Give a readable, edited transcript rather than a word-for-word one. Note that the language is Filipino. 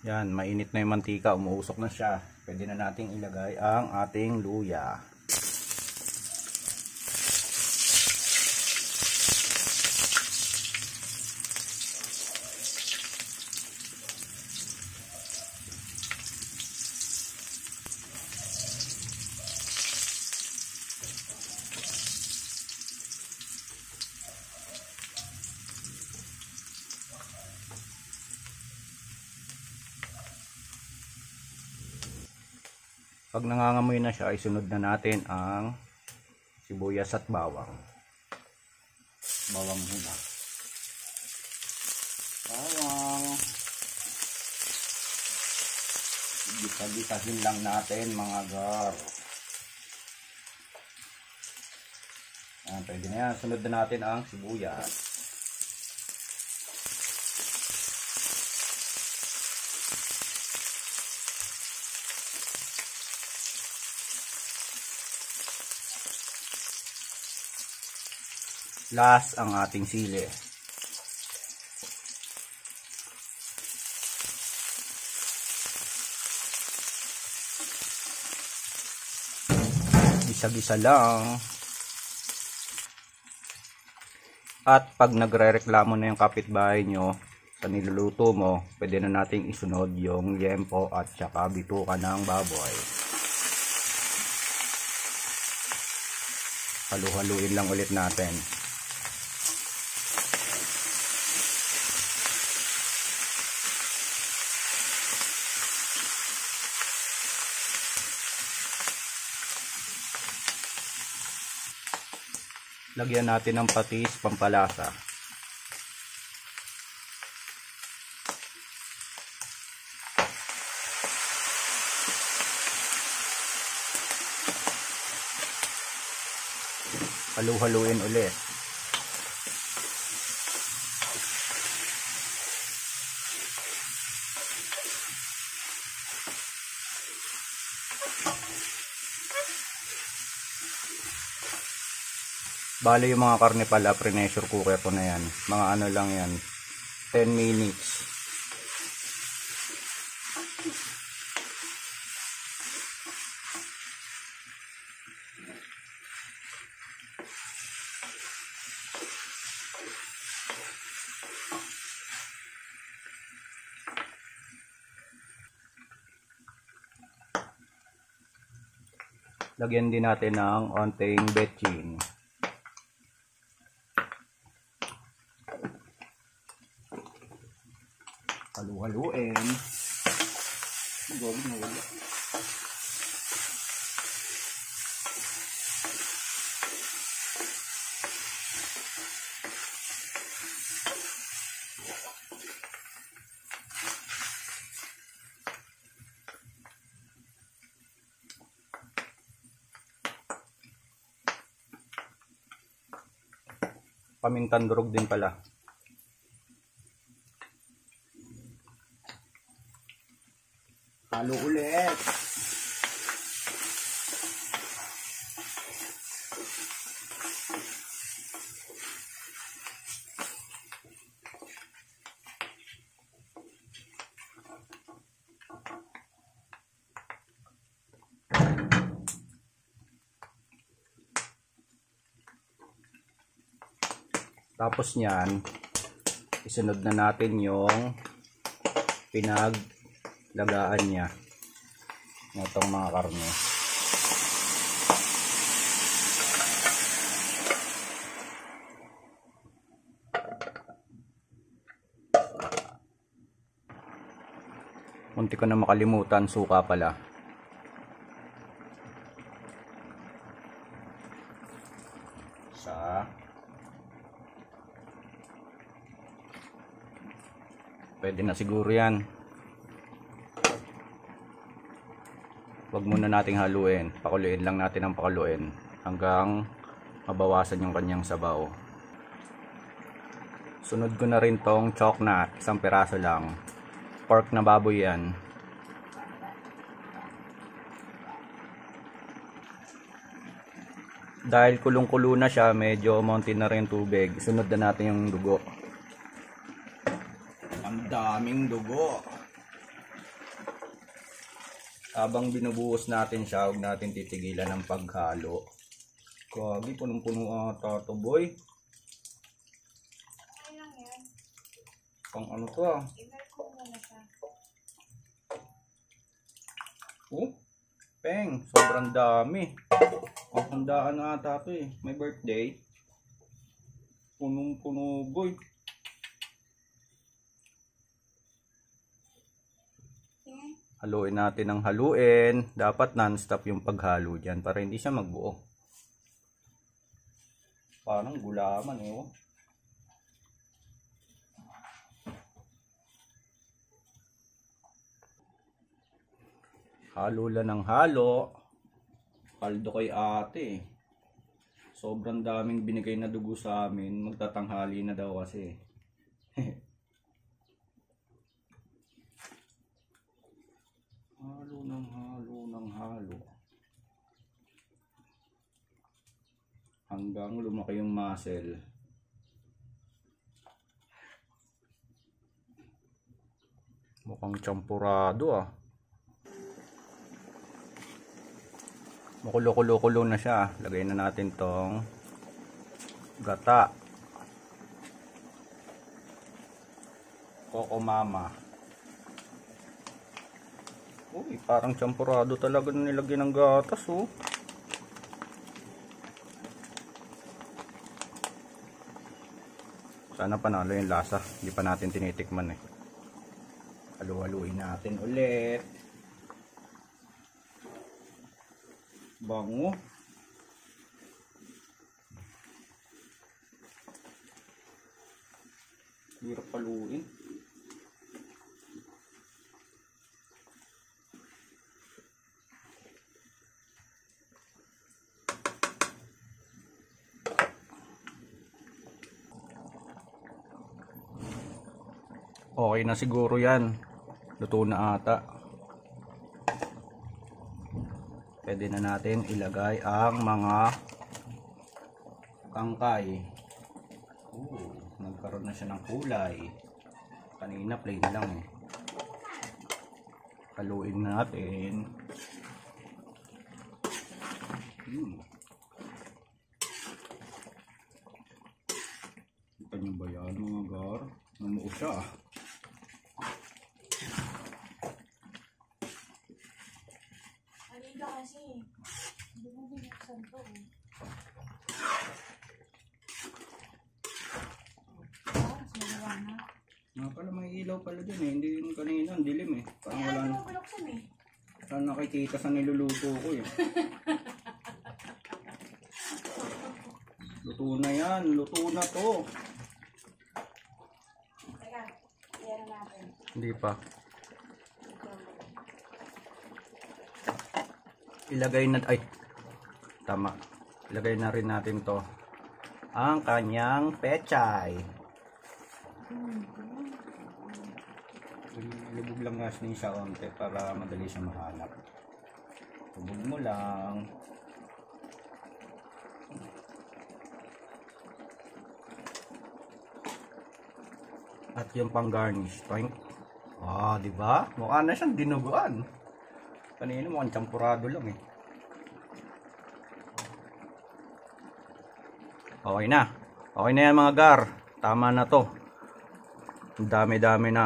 Yan, mainit na yung mantika, umuusok na siya. Pwede na nating ilagay ang ating luya. Pag nangangamoy na siya, isunod na natin ang sibuyas at bawang. Bawang muna. Bawang. Gisa-gisahin lang natin mga gar. Ayan, pwede na yan. Sunod na natin ang sibuyas. Last ang ating sili. Gisa-gisa lang. At pag nagrereklamo na yung kapitbahay nyo sa niluluto mo, pwede na nating isunod yung liempo at saka bituka ng baboy. Halu-haluin lang ulit natin. Lagyan natin ng patis pampalasa. Halu-haluin ulit. Bale yung mga karne pala, pre-pressure cooker ko na yan. Mga ano lang yan, 10 minutes. Lagyan din natin ng onting betchin. Halu-haluin. Gawin na wala. Pamintang durog din pala. Halo ulit. Tapos niyan, isunod na natin yung pinaglagaan niya itong mga karne. Munti ko na makalimutan, suka pala. Pwede na siguro yan. Huwag muna nating haluin. Pakuluin lang natin ang pakuluin hanggang mabawasan yung kanyang sabaw. Sunod ko na rin tong choknat. Isang piraso lang. Pork na baboy yan. Dahil kulong-kulo na siya, medyo umunti na rin tubig. Sunod na natin yung dugo. Ang daming dugo. Habang binubuhos natin siya, huwag natin titigilan ng paghalo. Kagi, punong-puno ata to, boy. Pang ano to ah. Oh, peng, sobrang dami. Ang handaan ata to eh. May birthday. Punong-puno, boy. Haluin natin ng haluin. Dapat non-stop yung paghalo dyan para hindi siya magbuo. Parang gulaman eh. Oh. Halo lang ng halo. Paldo kay ate. Sobrang daming binigay na dugo sa amin. Magtatanghali na daw kasi. Halo ng halo ng halo. Hanggang lumaki yung muscle. Mukhang champurado ah. Makulo-kulo-kulo na siya. Lagay na natin tong gata. Coco Mama. Uy, parang champurado talaga na nilagyan ng gatas oh. Sana panalo yung lasa. Hindi pa natin tinitikman eh. Halu-haluin natin ulit. Bango. Hirap paluin. Okay na siguro yan. Luto na ata. Pwede na natin ilagay ang mga kangkay. Nagkaroon na siya ng kulay. Kanina plain lang eh. Haluin natin. Kita nyo ba yan mga gar? Namuo siya ah. Kasi hindi mo binuksan to eh. Mas maliwanag. Pala may ilaw pala dyan eh. Hindi yung kanina, ang dilim eh. Parang wala na. Binuksan eh. Parang nakikita sa niluluto ko eh. Luto na yan. Luto na to. Teka, iyan natin. Hindi pa. Ilagay na, ay tama, ilagay na rin natin to ang kanyang pechay. Lubog lang nga siya konti para madali siya mahanap. Lubog mo lang. At yung pang garnish, diba? Mukha na siyang dinuguan. Kanina mukhang champurado lang eh. Okay na. Okay na yan mga gar. Tama na to. Ang dami-dami na.